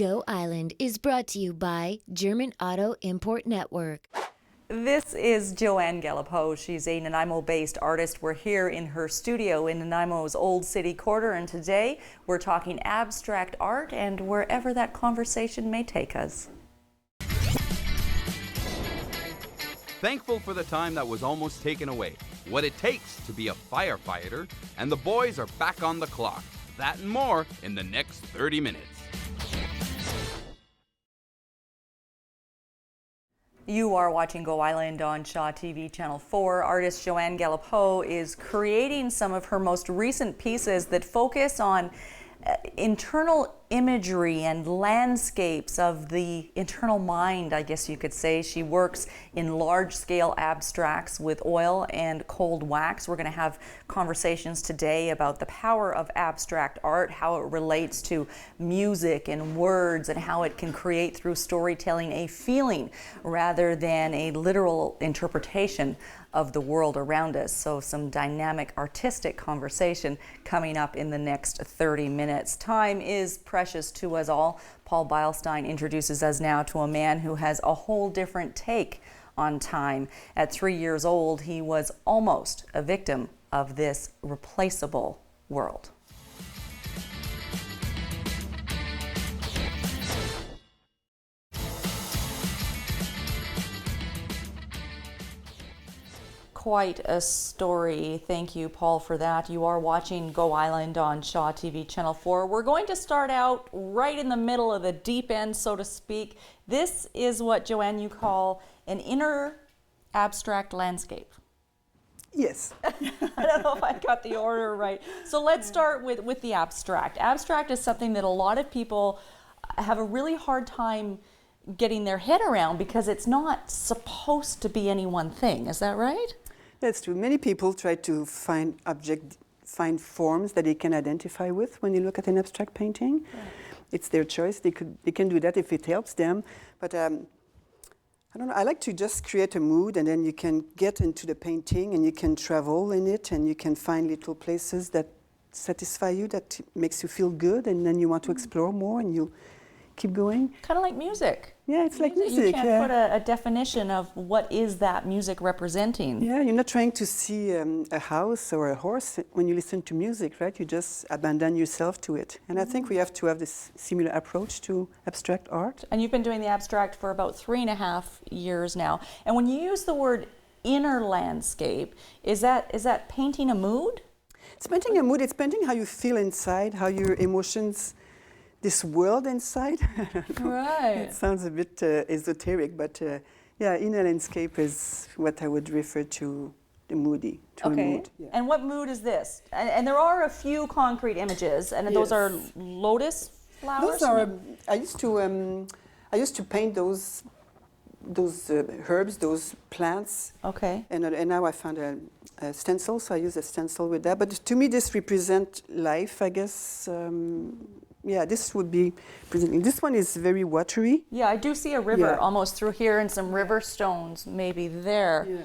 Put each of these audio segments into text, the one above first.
Go Island is brought to you by German Auto Import Network. This is Johanne Galipeau. She's a Nanaimo-based artist. We're here in her studio in Nanaimo's Old City Quarter, and today we're talking abstract art and wherever that conversation may take us. Thankful for the time that was almost taken away, what it takes to be a firefighter, and the boys are back on the clock. That and more in the next 30 minutes. You are watching Go Island on Shaw TV Channel 4. Artist Johanne Galipeau is creating some of her most recent pieces that focus on internal imagery and landscapes of the internal mind, I guess you could say. She works in large-scale abstracts with oil and cold wax. We're going to have conversations today about the power of abstract art, how it relates to music and words, and how it can create through storytelling a feeling rather than a literal interpretation of the world around us. So some dynamic artistic conversation coming up in the next 30 minutes. Time is precious to us all. Paul Beilstein introduces us now to a man who has a whole different take on time. At 3 years old, he was almost a victim of this replaceable world. Quite a story. Thank you, Paul, for that. You are watching Go Island on Shaw TV Channel 4. We're going to start out right in the middle of the deep end, so to speak. This is what, Johanne, you call an inner abstract landscape. Yes. I don't know if I got the order right. So let's start with the abstract. Abstract is something that a lot of people have a really hard time getting their head around because it's not supposed to be any one thing. Is that right? That's true. Many people try to find forms that they can identify with when you look at an abstract painting. Yeah. It's their choice. They can do that if it helps them. But I don't know. I like to just create a mood, and then you can get into the painting, and you can travel in it, and you can find little places that satisfy you, that makes you feel good, and then you want to explore more, and you keep going. Kind of like music. Yeah, it's like music. You can't put a definition of what is that music representing. Yeah, you're not trying to see a house or a horse when you listen to music, right? You just abandon yourself to it. And I think we have to have this similar approach to abstract art. And you've been doing the abstract for about 3.5 years now. And when you use the word inner landscape, is that painting a mood? It's painting a mood. It's painting how you feel inside, how your emotions, this world inside. Right. It sounds a bit esoteric, but yeah, inner landscape is what I would refer to the moody. To okay. A mood. Yeah. And what mood is this? And there are a few concrete images, and those are lotus flowers. Those are. I used to paint those herbs, those plants. Okay. And now I found a stencil, so I use a stencil with that. But to me, this represents life, I guess. Yeah, this would be presenting. This one is very watery. Yeah, I do see a river almost through here and some river stones maybe there. Yeah.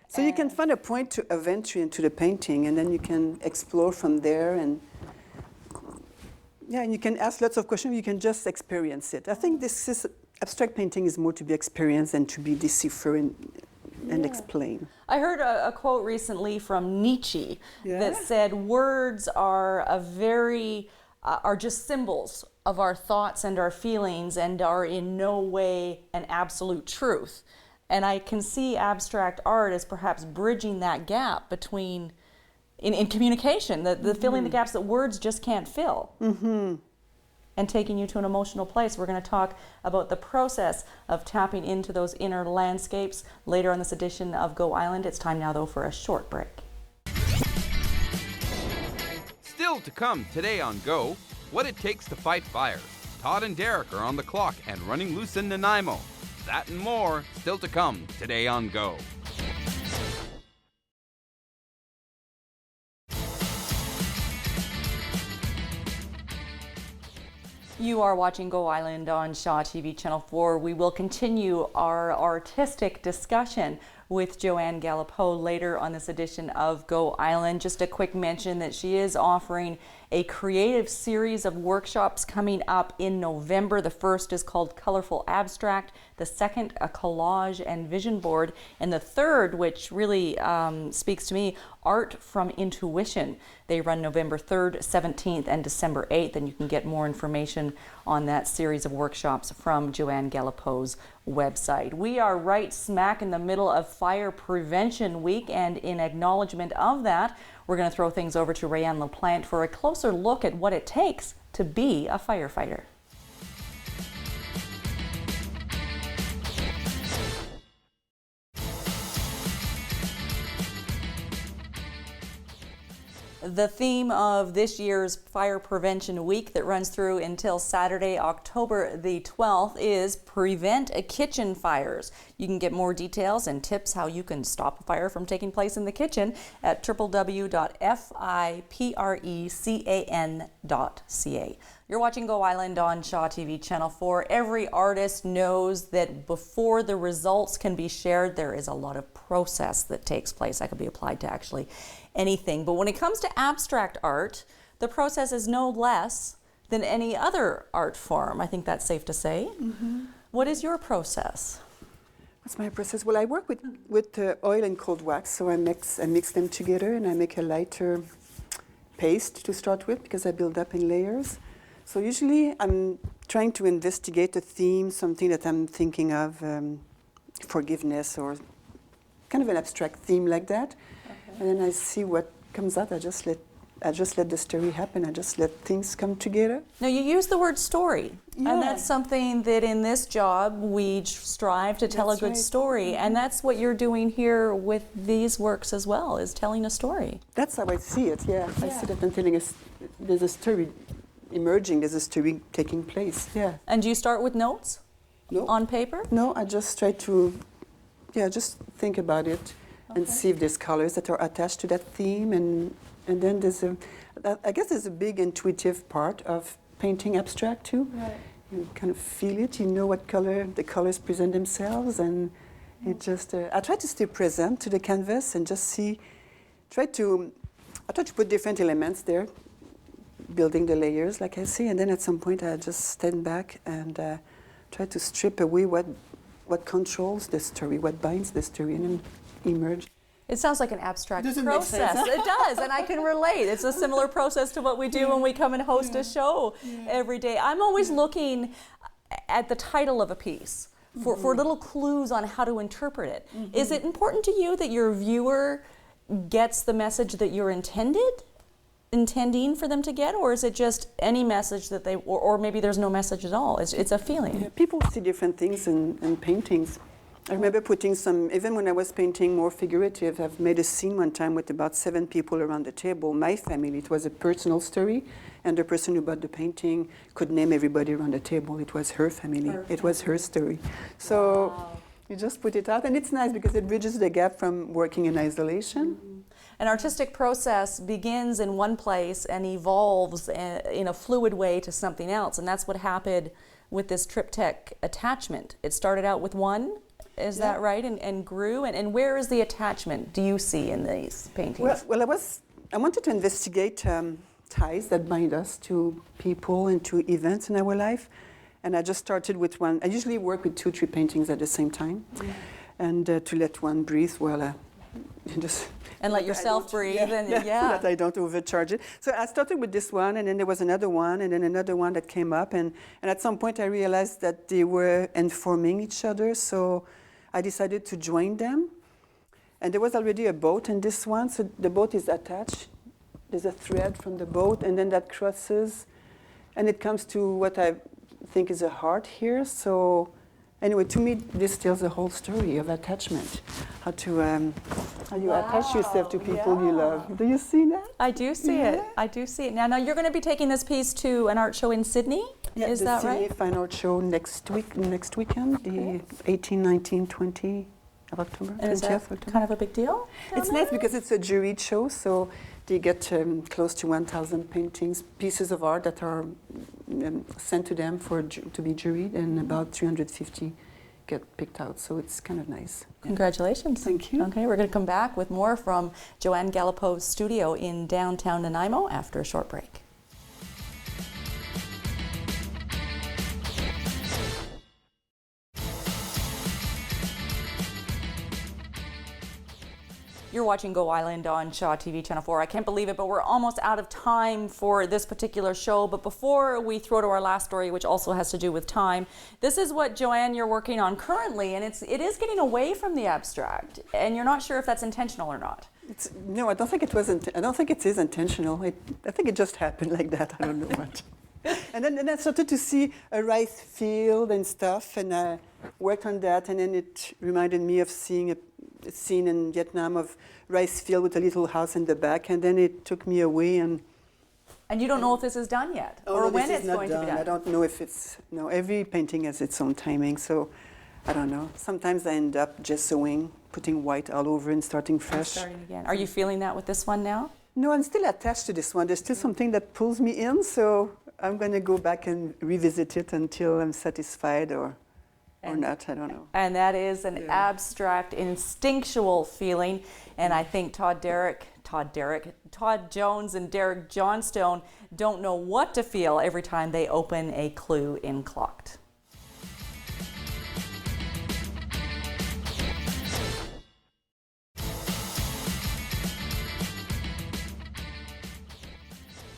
So you can find a point of entry into the painting, and then you can explore from there. And and you can ask lots of questions. You can just experience it. I think abstract painting is more to be experienced than to be deciphered and explained. I heard a quote recently from Nietzsche that said words are are just symbols of our thoughts and our feelings and are in no way an absolute truth. And I can see abstract art as perhaps bridging that gap between, in communication, the filling the gaps that words just can't fill. Mm-hmm. And taking you to an emotional place. We're going to talk about the process of tapping into those inner landscapes later on this edition of Go Island. It's time now, though, for a short break. Still to come today on Go, what it takes to fight fires. Todd and Derek are on the clock and running loose in Nanaimo. That and more still to come today on Go. You are watching Go Island on Shaw TV Channel 4. We will continue our artistic discussion with Johanne Galipeau later on this edition of Go Island. Just a quick mention that she is offering a creative series of workshops coming up in November. The first is called Colorful Abstract, the second a collage and vision board, and the third, which really speaks to me, Art from Intuition. They run November 3rd, 17th, and December 8th, and you can get more information on that series of workshops from Johanne Galipeau's website. We are right smack in the middle of Fire Prevention Week, and in acknowledgement of that, we're going to throw things over to Rayanne LaPlante for a closer look at what it takes to be a firefighter. The theme of this year's Fire Prevention Week that runs through until Saturday, October the 12th is Prevent Kitchen Fires. You can get more details and tips how you can stop a fire from taking place in the kitchen at www.fiprecan.ca. You're watching Go Island on Shaw TV Channel 4. Every artist knows that before the results can be shared, there is a lot of process that takes place. That could be applied to actually anything. But when it comes to abstract art, the process is no less than any other art form. I think that's safe to say. Mm-hmm. What is your process? What's my process? Well, I work with oil and cold wax, so I mix them together and I make a lighter paste to start with because I build up in layers. So usually I'm trying to investigate a theme, something that I'm thinking of, forgiveness or kind of an abstract theme like that. Okay. And then I see what comes out. I just let the story happen. I just let things come together. Now you use the word story, yeah. And that's something that in this job we strive to tell a good story, and that's what you're doing here with these works as well, is telling a story. That's how I see it. Yeah. I see that I'm telling there's a story emerging, there's a story taking place. Yeah. And do you start with notes? No. On paper? No, I just try to, just think about it and see if there's colors that are attached to that theme, and then I guess there's a big intuitive part of painting abstract too. Right. You kind of feel it, you know what the colors present themselves, and it just, I try to stay present to the canvas and just I try to put different elements there, building the layers, like I say, and then at some point I just stand back and try to strip away what controls the story, what binds the story, and then emerge. It sounds like an abstract Doesn't process. make sense. It does, and I can relate. It's a similar process to what we do when we come and host a show every day. I'm always looking at the title of a piece for little clues on how to interpret it. Mm-hmm. Is it important to you that your viewer gets the message that you're intending for them to get, or is it just any message that or maybe there's no message at all? It's a feeling. Yeah, people see different things in paintings. I remember putting even when I was painting more figurative, I've made a scene one time with about 7 people around the table, my family. It was a personal story, and the person who bought the painting could name everybody around the table. It was her family. It was her story. So you just put it out, and it's nice because it bridges the gap from working in isolation. Mm-hmm. An artistic process begins in one place and evolves in a fluid way to something else, and that's what happened with this triptych attachment. It started out with one, is that right, and grew, and where is the attachment do you see in these paintings? Well, I wanted to investigate ties that bind us to people and to events in our life, and I just started with one. I usually work with 2-3 paintings at the same time, and to let one breathe while just... And let yourself breathe. So that I don't overcharge it. So I started with this one, and then there was another one, and then another one that came up. And at some point I realized that they were informing each other, so I decided to join them. And there was already a boat in this one, so the boat is attached. There's a thread from the boat, and then that crosses, and it comes to what I think is a heart here. So anyway, to me, this tells the whole story of attachment. How you attach yourself to people you love. Do you see that? I do see it. I do see it. Now you're going to be taking this piece to an art show in Sydney? Is that right? The Sydney Fine Art Show next weekend, the 18, 19, 20 of October. And is that kind of a big deal? It's nice because it's a juried show, so they get close to 1,000 paintings, pieces of art that are sent to them to be juried, and about 350 get picked out, so it's kind of nice. Congratulations. Thank you. Okay, we're going to come back with more from Johanne Galipeau's studio in downtown Nanaimo after a short break. You're watching Go Island on Shaw TV Channel 4. I can't believe it, but we're almost out of time for this particular show. But before we throw to our last story, which also has to do with time, this is what, Johanne, you're working on currently, and it is getting away from the abstract, and you're not sure if that's intentional or not. No, I don't think it was. I don't think it is intentional. I think it just happened like that. I don't know what. And then I started to see a rice field and stuff, and I worked on that. And then it reminded me of seeing a scene in Vietnam of rice field with a little house in the back. And then it took me away. And you don't know if this is done yet, or when it's going to be done. I don't know if it's. No, every painting has its own timing, so I don't know. Sometimes I end up gessoing, putting white all over, and starting fresh. Starting again. Are you feeling that with this one now? No, I'm still attached to this one. There's still something that pulls me in, so I'm going to go back and revisit it until I'm satisfied or not, I don't know. And that is an abstract, instinctual feeling. And I think Todd Jones and Derek Johnstone don't know what to feel every time they open a clue in Clocked.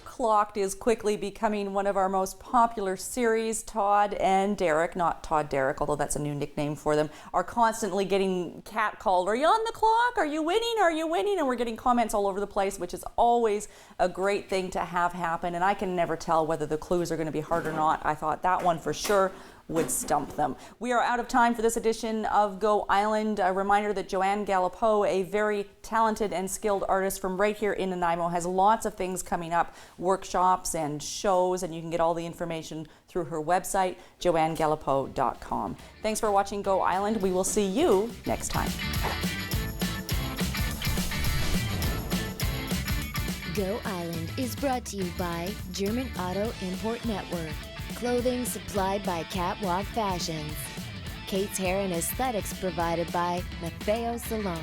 Clocked is quickly becoming one of our most popular series. Todd and Derek, not Todd Derek, although that's a new nickname for them, are constantly getting catcalled. Are you on the clock? Are you winning? Are you winning? And we're getting comments all over the place, which is always a great thing to have happen. And I can never tell whether the clues are going to be hard or not. I thought that one for sure would stump them. We are out of time for this edition of Go Island. A reminder that Johanne Galipeau, a very talented and skilled artist from right here in Nanaimo, has lots of things coming up, workshops and shows, and you can get all the information through her website, johannegalipeau.com. Thanks for watching Go Island. We will see you next time. Go Island is brought to you by German Auto Import Network. Clothing supplied by Catwalk Fashions. Kate's Hair and Aesthetics provided by Maffeo Salon.